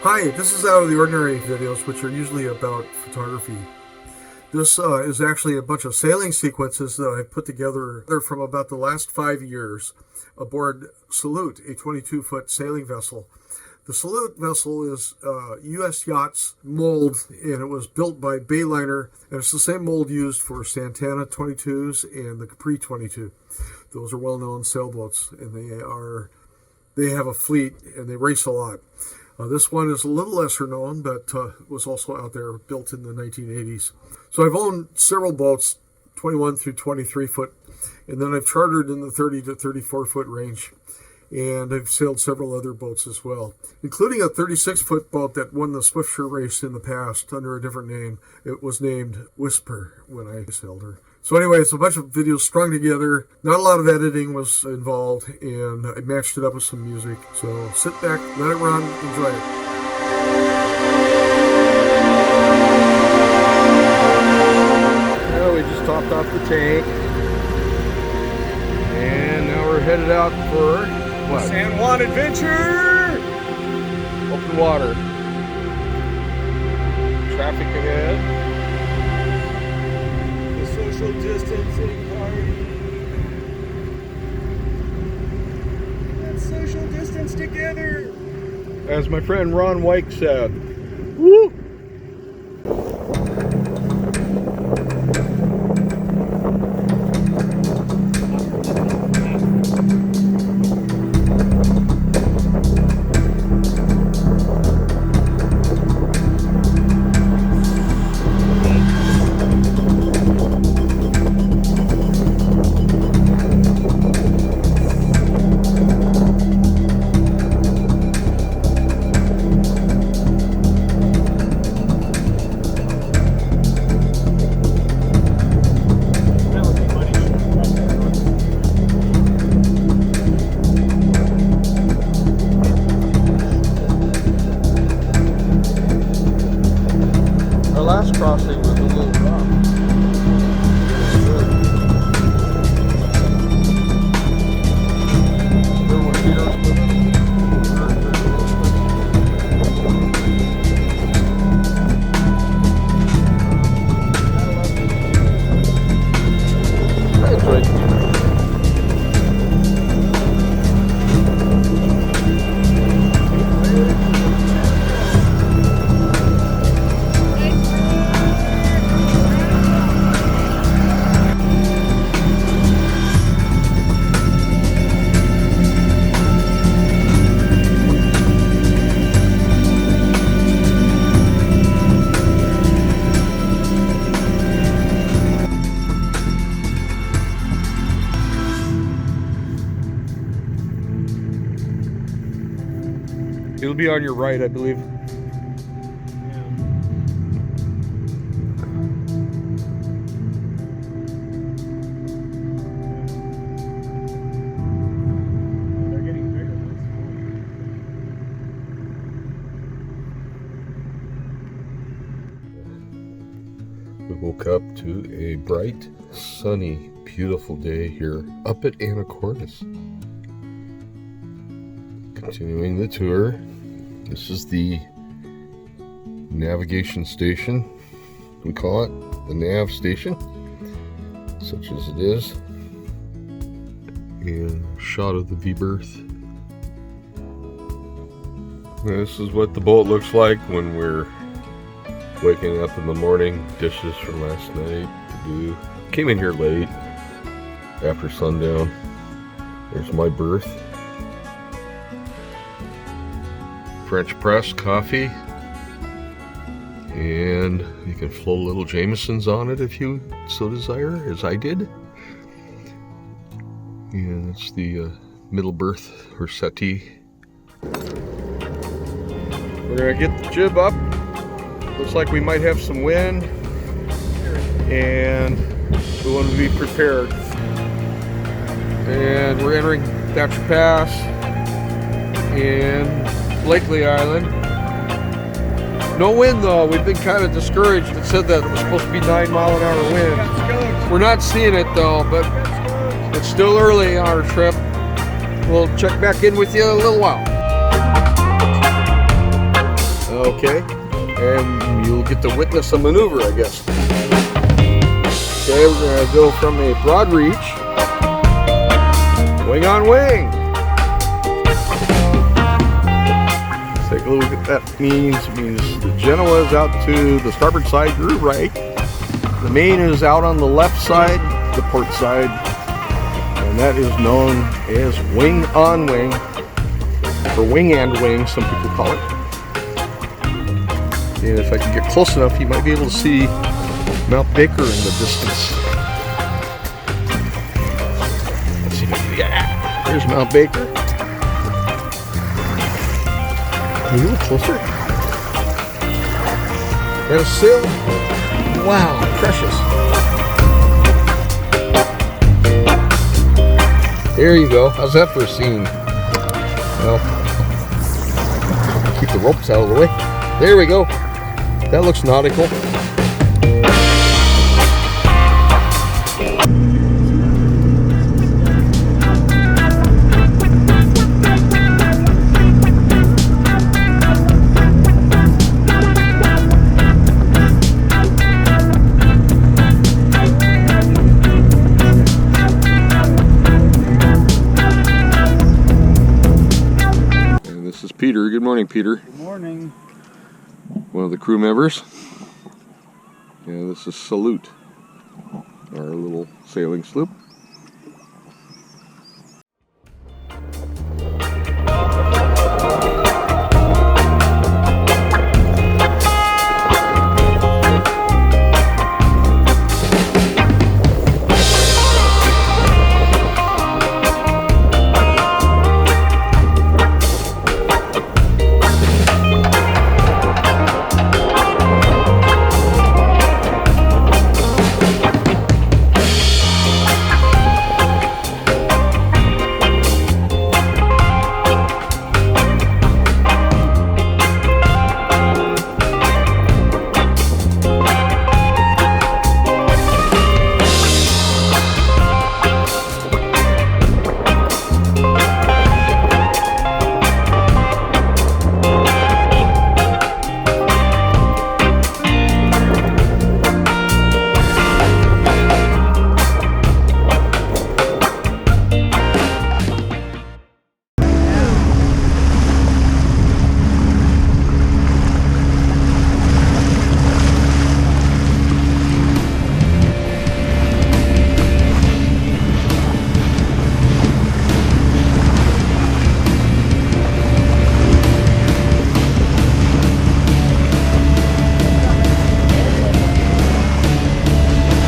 Hi, this is Out of the Ordinary videos, which are usually about photography. This is actually a bunch of sailing sequences that I've put together. They're from about the last 5 years aboard Salut, a 22-foot sailing vessel. The Salut vessel is U.S. Yachts mold, and it was built by Bayliner, and it's the same mold used for Santana 22s and the Capri 22. Those are well-known sailboats, and they have a fleet, and they race a lot. This one is a little lesser known, but was also out there, built in the 1980s. So I've owned several boats, 21 through 23 foot, and then I've chartered in the 30 to 34 foot range. And I've sailed several other boats as well, including a 36-foot boat that won the Swiftsure race in the past under a different name. It was named Whisper when I sailed her. So anyway, it's a bunch of videos strung together. Not a lot of editing was involved, and I matched it up with some music. So sit back, let it run, enjoy it. Well, we just topped off the tank, and now we're headed out for what? San Juan adventure! Open water. Traffic ahead. Social distancing party. Let's social distance together. As my friend Ron White said. Woo! Last crossing was a little rough. I enjoyed it. It'll be on your right, I believe. They're getting bigger. We woke up to a bright, sunny, beautiful day here up at Anacortes. Continuing the tour. This is the navigation station, we call it, the nav station, such as it is. And shot of the V-berth. This is what the boat looks like when we're waking up in the morning. Dishes from last night to do. Came in here late, after sundown. There's my berth. French press coffee, and you can float little Jamesons on it if you so desire, as I did. And it's the middle berth or settee. We're gonna get the jib up. Looks like we might have some wind, and we want to be prepared. And we're entering Thatcher Pass and Blakely Island. No wind though. We've been kind of discouraged. It said that it was supposed to be 9-mile-an-hour wind. We're not seeing it though, but it's still early on our trip. We'll check back in with you in a little while. Okay, and you'll get to witness a maneuver, I guess. Okay, we're going to go from a broad reach, wing on wing. Let's take a look at that means. It means the Genoa is out to the starboard side, your right. The main is out on the left side, the port side, and that is known as wing on wing, or wing and wing, some people call it. And if I can get close enough, you might be able to see Mount Baker in the distance. Let's see if I can, yeah, there's Mount Baker. Can you look closer? Got a sail. Wow, precious. There you go. How's that for a scene? Well, keep the ropes out of the way. There we go. That looks nautical. This is Peter. Good morning, Peter. Good morning. One of the crew members. Yeah, this is Salut, our little sailing sloop.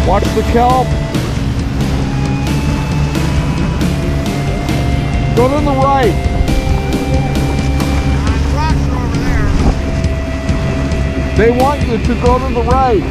Watch the kelp. Go to the right. Rocks are over there. They want you to go to the right.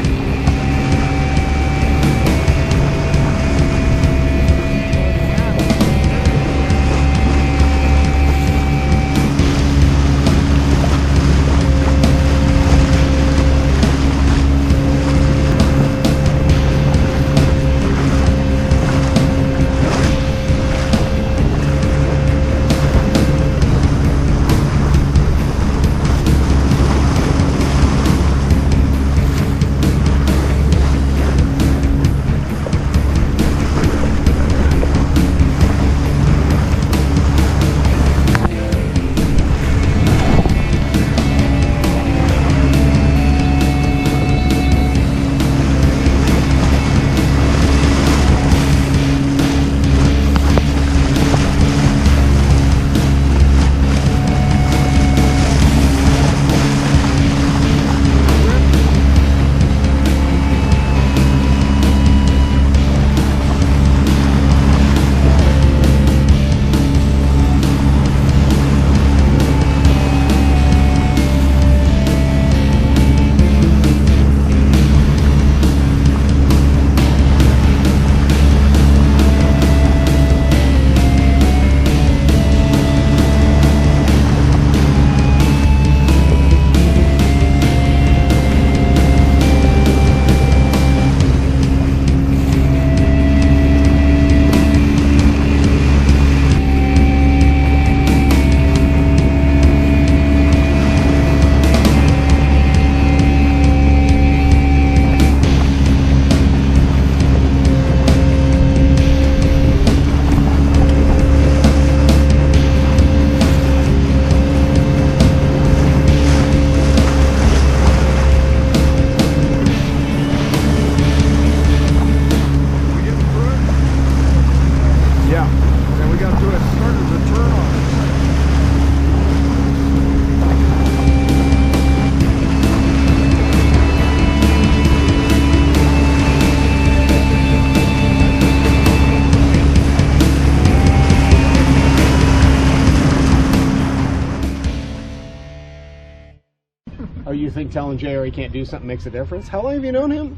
Oh, you think telling JR he can't do something makes a difference? How long have you known him?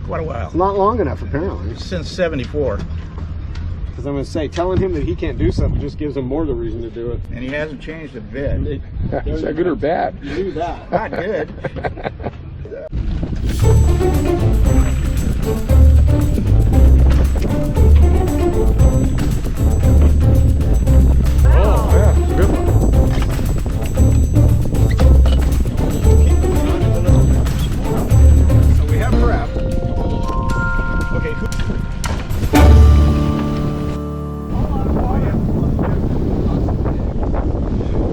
Quite a while. Not long enough, apparently. Since '74. Because I'm going to say, telling him that he can't do something just gives him more the reason to do it. And he hasn't changed a bit. Is that good or bad? You knew that. Not good. Oh, yeah, it's a good one. So we have prep. Okay.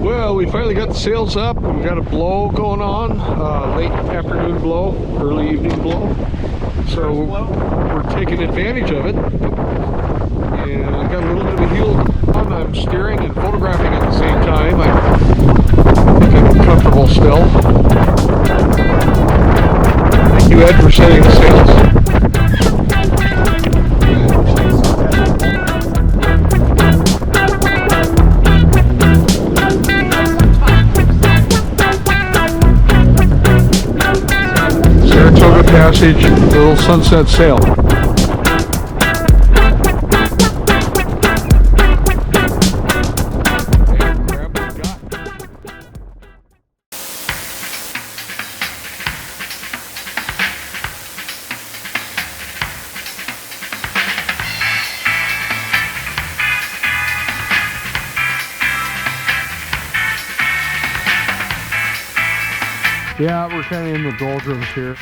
Well, we finally got the sails up. We've got a blow going on, late afternoon blow, early evening blow. So we're taking advantage of it. And I got a little bit of a heel on. I'm steering and photographing at the same time. I think I'm comfortable still. Thank you, Ed, for setting the sails. Sarratoga Passage, little sunset sail. And grab what we got. Yeah, we're kind of in the doldrums here.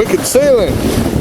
wicked sailing.